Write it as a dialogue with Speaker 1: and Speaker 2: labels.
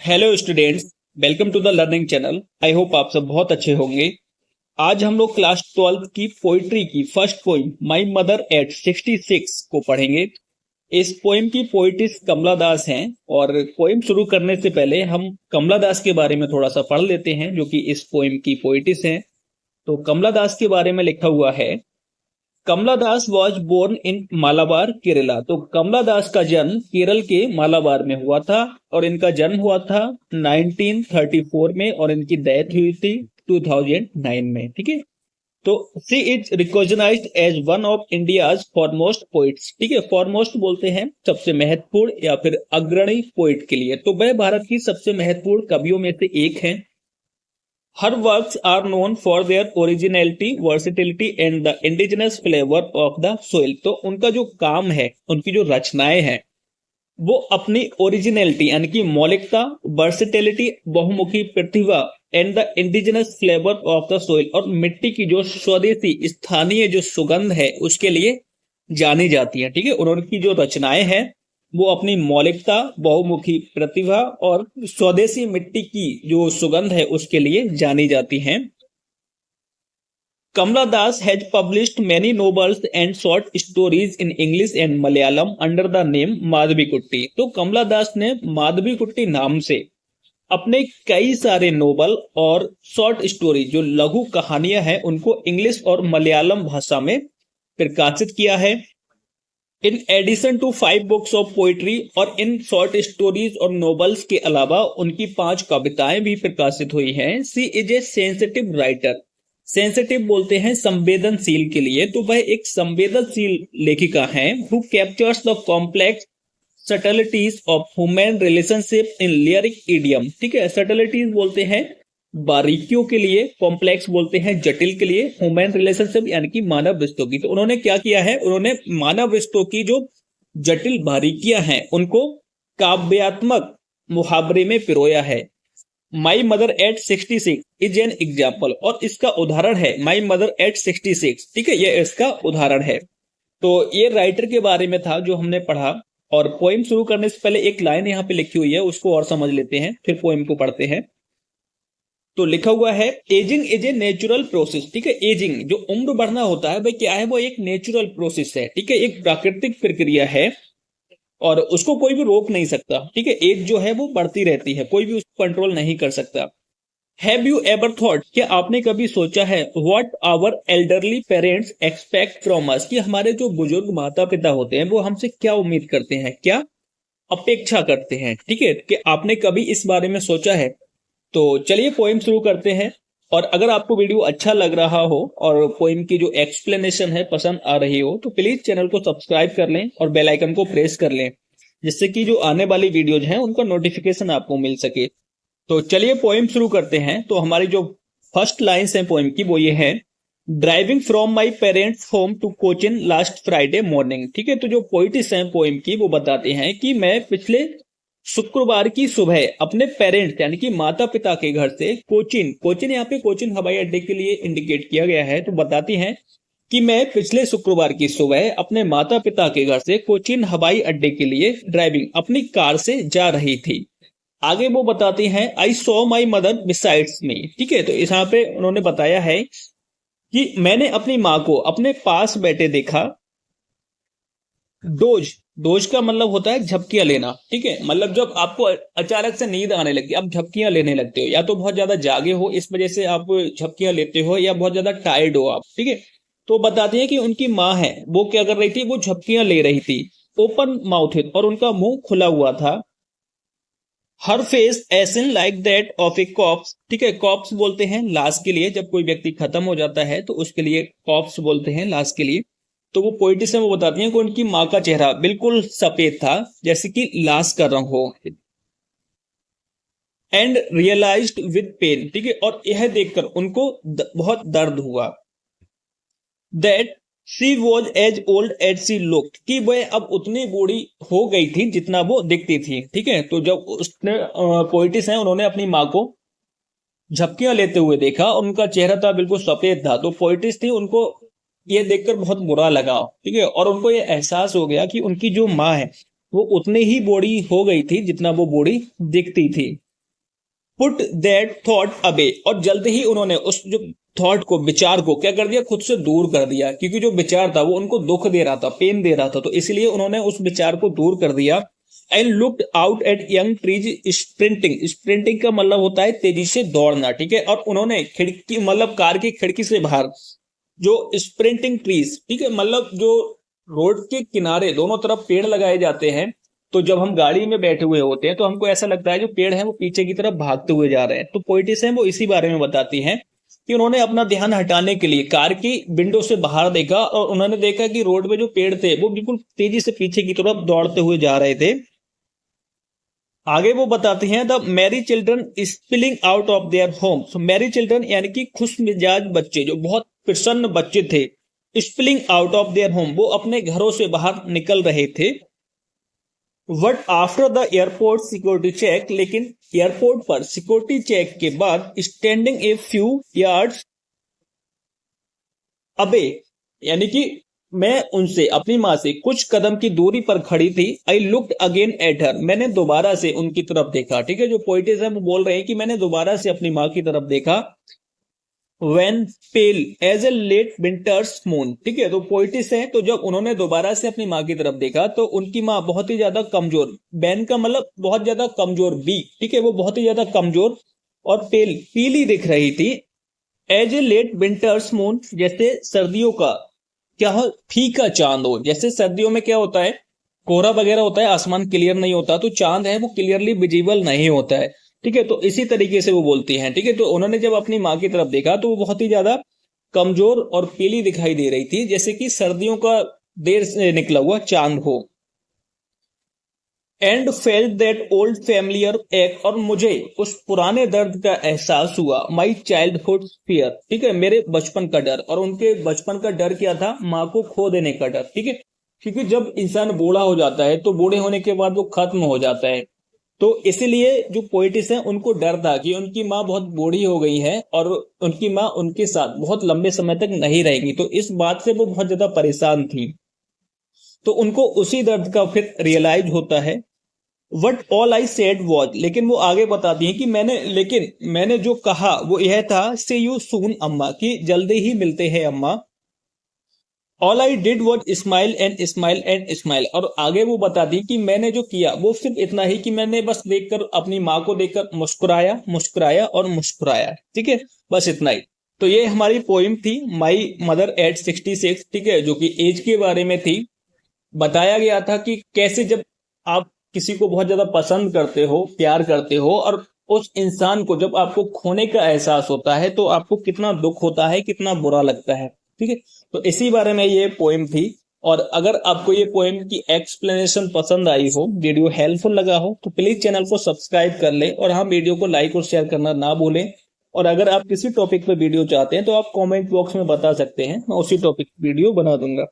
Speaker 1: Hello students, welcome to the learning channel. I hope आप सब बहुत अच्छे होंगे। आज हम लोग क्लास 12 की पोइट्री की first poem my mother eight 66 को पढ़ेंगे। इस पोइम की पोइटिस कमला दास हैं और पोइम शुरू करने से पहले हम कमला दास के बारे में थोड़ा सा पढ़ लेते हैं, जो कि इस पोइम की पोइटिस हैं। तो कमला दास के बारे में लिखा हुआ है, Kamala Das was born in Malabar Kerala. तो कमला दास का जन्म केरल के मालाबार में हुआ था और इनका जन्म हुआ था 1934 में और इनकी डेथ हुई थी 2009 में। ठीक है, तो she is recognised as one of India's foremost poets. ठीक है, फॉरमोस्ट बोलते हैं सबसे महत्वपूर्ण या फिर अग्रणी पोइट के लिए। तो वह भारत की सबसे महत्वपूर्ण कवियों में से एक हैं। Her works are known for their originality, versatility and the indigenous flavor of the soil। तो उनका जो काम है, उनकी जो रचनाएं हैं, वो अपनी ओरिजिनलिटी यानी कि मौलिकता, वर्सिटिलिटी बहुमुखी प्रतिभा and the indigenous flavour of the soil और मिट्टी की जो स्वदेशी स्थानीय जो सुगंध है उसके लिए जानी जाती है। ठीक है, उनकी जो रचनाएं हैं वो अपनी मौलिकता, बहुमुखी प्रतिभा और स्वदेशी मिट्टी की जो सुगंध है उसके लिए जानी जाती हैं। Kamala Das has published many novels and short stories in English and Malayalam under the name Madhavikutty. तो कमला दास ने माधवीकुट्टी नाम से अपने कई सारे नोवेल और शॉर्ट स्टोरी जो लघु कहानियां हैं उनको इंग्लिश और मलयालम भाषा में प्रकाशित किया है। In addition to 5 books of poetry, और इन शॉर्ट स्टोरीज और नॉवेल्स के अलावा उनकी 5 कविताएं भी प्रकाशित हुई हैं। She is a sensitive writer. Sensitive बोलते हैं संवेदनशील के लिए, तो वह एक संवेदनशील लेखिका हैं who captures the complex subtleties of human relationship in lyric idiom. ठीक है, सटलिटीज बोलते हैं बारीकियों के लिए, कॉम्प्लेक्स बोलते हैं जटिल के लिए, ह्यूमन रिलेशनशिप यानी कि मानव रिश्तों की। तो उन्होंने क्या किया है, उन्होंने मानव रिश्तों की जो जटिल बारीकियां हैं उनको काव्यात्मक मुहावरे में पिरोया है। My mother eight 66 is an example, और इसका उदाहरण है माई मदर एट 66। ठीक है, ये इसका उदाहरण है। तो ये राइटर के बारे में था जो हमने पढ़ा। और पोइम शुरू करने से पहले एक लाइन यहाँ पे लिखी हुई है, उसको और समझ लेते हैं, फिर पोइम को पढ़ते हैं। तो लिखा हुआ है, ageing is a natural process. ठीक है, एजिंग जो उम्र बढ़ना होता है भाई क्या है, वो एक नेचुरल प्रोसेस है। ठीक है, एक प्राकृतिक प्रक्रिया है और उसको कोई भी रोक नहीं सकता। ठीक है, एज जो है वो बढ़ती रहती है, कोई भी उसको कंट्रोल नहीं कर सकता। हैव यू एवर थॉट, क्या आपने कभी सोचा है, what our elderly parents expect from us, कि हमारे जो बुजुर्ग माता पिता होते हैं वो हमसे क्या उम्मीद करते हैं, क्या अपेक्षा करते हैं। ठीक है, कि आपने कभी इस बारे में सोचा है। तो चलिए पोइम शुरू करते हैं। और अगर आपको वीडियो अच्छा लग रहा हो और पोइम की जो एक्सप्लेनेशन है पसंद आ रही हो तो प्लीज चैनल को सब्सक्राइब कर लें और बेल आइकन को प्रेस कर लें, जिससे कि जो आने वाली वीडियोज हैं उनका नोटिफिकेशन आपको मिल सके। तो चलिए पोइम शुरू करते हैं। तो हमारी जो फर्स्ट लाइन्स है पोइम की वो ये है, driving from my parents home to Cochin last Friday morning. ठीक है, तो जो पोइटिस हैं पोइम की वो बताते हैं कि मैं पिछले शुक्रवार की सुबह अपने पेरेंट्स यानी कि माता पिता के घर से कोचिन, कोचिन यहाँ पे कोचिन हवाई अड्डे के लिए इंडिकेट किया गया है, तो बताती हैं कि मैं पिछले शुक्रवार की सुबह अपने माता पिता के घर से कोचिन हवाई अड्डे के लिए ड्राइविंग अपनी कार से जा रही थी। आगे वो बताती हैं, I saw my mother besides me. ठीक है, तो यहाँ पे उन्होंने बताया है कि मैंने अपनी माँ को अपने पास बैठे देखा। डोज, डोज का मतलब होता है झपकियां लेना। ठीक है, मतलब जब आपको अचानक से नींद आने लगती है, आप झपकियां लेने लगते हो, या तो बहुत ज्यादा जागे हो इस वजह से आप झपकियां लेते हो, या बहुत ज्यादा टायर्ड हो आप। ठीक है, तो बताती है कि उनकी माँ है वो क्या कर रही थी, वो झपकियां ले रही थी, ओपन माउथेड, और उनका मुंह खुला हुआ था। Her face ashen like that of a corpse. ठीक है, कॉप्स बोलते हैं लाश के लिए, जब कोई व्यक्ति खत्म हो जाता है तो उसके लिए कॉप्स बोलते हैं, लाश के लिए। तो वो पोइटिस में वो बताती हैं कि उनकी माँ का चेहरा बिल्कुल सफेद था जैसे कि लाश का रंग हो। And realized with pain. ठीक है, और यह देखकर उनको बहुत दर्द हुआ। That she was as old as she looked, कि वह अब उतनी बूढ़ी हो गई थी जितना वो दिखती थी। ठीक है, तो जब उसने पोइटिस हैं उन्होंने अपनी माँ को झपकियां लेते हुए देखा और उनका चेहरा था बिल्कुल सफेद था, तो पोइटिस थी, उनको ये देखकर बहुत बुरा लगा। ठीक है, और उनको ये एहसास हो गया कि उनकी जो माँ है वो उतनी ही बूढ़ी हो गई थी जितना वो बूढ़ी दिखती थी। पुट दैट थॉट अवे, और जल्द ही उन्होंने उस जो थॉट को, विचार को क्या कर दिया, खुद से दूर कर दिया, क्योंकि जो विचार था वो उनको दुख दे रहा था, पेन दे रहा था, तो इसलिए उन्होंने उस विचार को दूर कर दिया। And looked out at young trees sprinting, sprinting का मतलब होता है तेजी से दौड़ना, ठीक है। और उन्होंने खिड़की मतलब कार की खिड़की से बाहर जो स्प्रिंटिंग ट्रीज, ठीक है, मतलब जो रोड के किनारे दोनों तरफ पेड़ लगाए जाते हैं, तो जब हम गाड़ी में बैठे हुए होते हैं तो हमको ऐसा लगता है जो पेड़ हैं वो पीछे की तरफ भागते हुए जा रहे हैं। तो पोइटिस हैं वो इसी बारे में बताती हैं कि उन्होंने अपना ध्यान हटाने के लिए कार की विंडो से बाहर देखा और उन्होंने देखा कि रोड में जो पेड़ थे वो बिल्कुल तेजी से पीछे की तरफ दौड़ते हुए जा रहे थे। आगे वो बताते हैं the Mary children spilling out of their home. Mary children यानी कि खुश मिजाज बच्चे, जो बहुत प्रसन्न बच्चे थे, spilling out of their home, वो अपने घरों से बाहर निकल रहे थे। But after the airport security check, लेकिन एयरपोर्ट पर सिक्योरिटी चेक के बाद स्टैंडिंग ए फ्यू यार्ड्स अबे, यानी कि मैं उनसे, अपनी माँ से कुछ कदम की दूरी पर खड़ी थी। I looked again at her, मैंने दोबारा से उनकी तरफ देखा, ठीक है। जो पोइटिस है वो बोल रहे हैं कि मैंने दोबारा से अपनी माँ की तरफ देखा। When pale as a late winter's moon, ठीक है। तो पोइटिस है, तो जब उन्होंने दोबारा से अपनी माँ की तरफ देखा तो उनकी माँ बहुत ही ज्यादा कमजोर, बैन का मतलब बहुत ज्यादा कमजोर, वीक, ठीक है, वो बहुत ही ज्यादा कमजोर और पेल, पीली दिख रही थी। As a late winter's moon, जैसे सर्दियों का क्या हो, फीका चांद हो। जैसे सर्दियों में क्या होता है, कोहरा वगैरह होता है, आसमान क्लियर नहीं होता, तो चांद है वो क्लियरली विजिबल नहीं होता है, ठीक है। तो इसी तरीके से वो बोलती हैं, ठीक है। तो उन्होंने जब अपनी माँ की तरफ देखा तो वो बहुत ही ज्यादा कमजोर और पीली दिखाई दे रही थी, जैसे कि सर्दियों का देर से निकला हुआ चांद हो। And felt that old familiar एक, और मुझे उस पुराने दर्द का एहसास हुआ। माई चाइल्डहुड फियर, ठीक है, मेरे बचपन का डर। और उनके बचपन का डर क्या था, माँ को खो देने का डर, ठीक है। क्योंकि जब इंसान बूढ़ा हो जाता है तो बूढ़े होने के बाद वो खत्म हो जाता है, तो इसीलिए जो पोइटिस हैं उनको डर था कि उनकी माँ बहुत बूढ़ी हो गई है और उनकी माँ उनके साथ बहुत लंबे समय तक नहीं रहेगी, तो इस बात से वो बहुत ज्यादा परेशान थी। तो उनको उसी दर्द का फिर रियलाइज होता है। What all I said was, लेकिन वो आगे बताती हैं कि मैंने जो कहा वो यह था, से यू सून अम्मा, कि जल्दी ही मिलते हैं अम्मा। All I did was smile and smile and smile, और आगे वो बताती कि मैंने जो किया वो सिर्फ इतना ही कि मैंने बस देखकर, अपनी माँ को देखकर मुस्कुराया, मुस्कुराया और मुस्कुराया, ठीक है, बस इतना ही। तो ये हमारी पोइम थी माई मदर एट 66, ठीक है, जो कि एज के बारे में थी। बताया गया था कि कैसे जब आप किसी को बहुत ज्यादा पसंद करते हो, प्यार करते हो, और उस इंसान को जब आपको खोने का एहसास होता है तो आपको कितना दुख होता है, कितना बुरा लगता है, ठीक है। तो इसी बारे में ये पोएम थी। और अगर आपको ये पोएम की एक्सप्लेनेशन पसंद आई हो, वीडियो हेल्पफुल लगा हो, तो प्लीज चैनल को सब्सक्राइब कर ले और हाँ, वीडियो को लाइक और शेयर करना ना भूलें। और अगर आप किसी टॉपिक पर वीडियो चाहते हैं तो आप कमेंट बॉक्स में बता सकते हैं, मैं उसी टॉपिक वीडियो बना दूंगा।